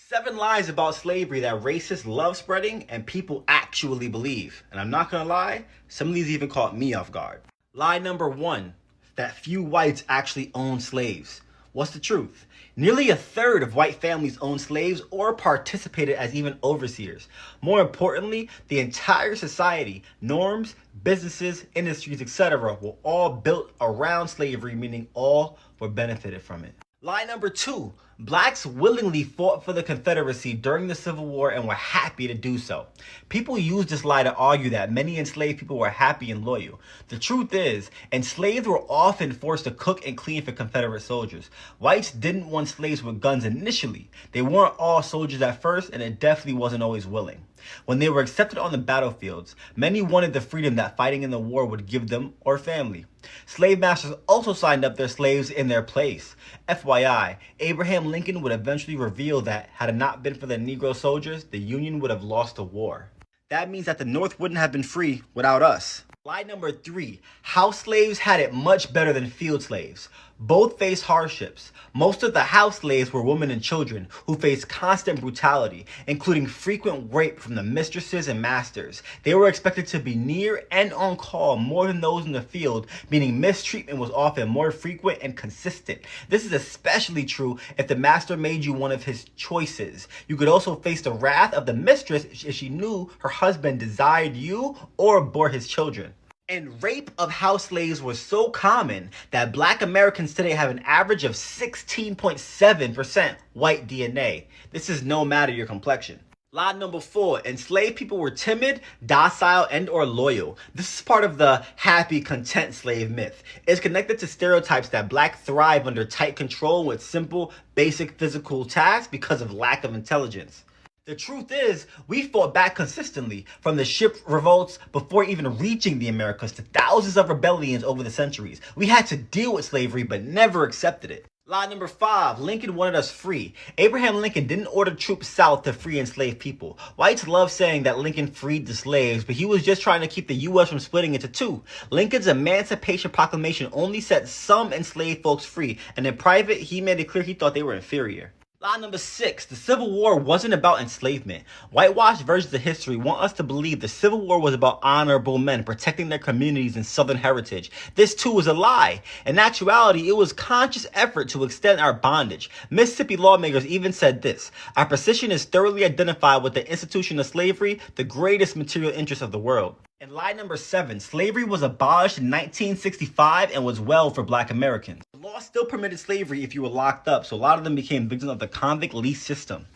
7 lies about slavery that racists love spreading and people actually believe. And I'm not gonna lie, some of these even caught me off guard. Lie number 1, that few whites actually owned slaves. What's the truth? Nearly a third of white families owned slaves or participated as even overseers. More importantly, the entire society, norms, businesses, industries, etc. were all built around slavery, meaning all were benefited from it. Lie number 2, blacks willingly fought for the Confederacy during the Civil War and were happy to do so. People use this lie to argue that many enslaved people were happy and loyal. The truth is, enslaved were often forced to cook and clean for Confederate soldiers. Whites didn't want slaves with guns initially. They weren't all soldiers at first, and it definitely wasn't always willing. When they were accepted on the battlefields, many wanted the freedom that fighting in the war would give them or family. Slave masters also signed up their slaves in their place. FYI, Abraham Lincoln would eventually reveal that had it not been for the Negro soldiers, the Union would have lost the war. That means that the North wouldn't have been free without us. Lie number 3, house slaves had it much better than field slaves. Both faced hardships. Most of the house slaves were women and children who faced constant brutality, including frequent rape from the mistresses and masters. They were expected to be near and on call more than those in the field, meaning mistreatment was often more frequent and consistent. This is especially true if the master made you one of his choices. You could also face the wrath of the mistress if she knew her husband desired you or bore his children. And rape of house slaves was so common that black Americans today have an average of 16.7% white DNA. This is no matter your complexion. Lie number 4, enslaved people were timid, docile, and or loyal. This is part of the happy, content slave myth. It's connected to stereotypes that blacks thrive under tight control with simple, basic physical tasks because of lack of intelligence. The truth is, we fought back consistently, from the ship revolts before even reaching the Americas to thousands of rebellions over the centuries. We had to deal with slavery but never accepted it. Lie number 5, Lincoln wanted us free. Abraham Lincoln didn't order troops south to free enslaved people. Whites love saying that Lincoln freed the slaves, but he was just trying to keep the U.S. from splitting into two. Lincoln's Emancipation Proclamation only set some enslaved folks free, and in private, he made it clear he thought they were inferior. Lie number 6, the Civil War wasn't about enslavement. Whitewashed versions of history want us to believe the Civil War was about honorable men protecting their communities and Southern heritage. This too was a lie. In actuality, it was conscious effort to extend our bondage. Mississippi lawmakers even said this: our position is thoroughly identified with the institution of slavery, the greatest material interest of the world. And lie number 7, slavery was abolished in 1965 and was well for black Americans. The law still permitted slavery if you were locked up, so a lot of them became victims of the convict lease system.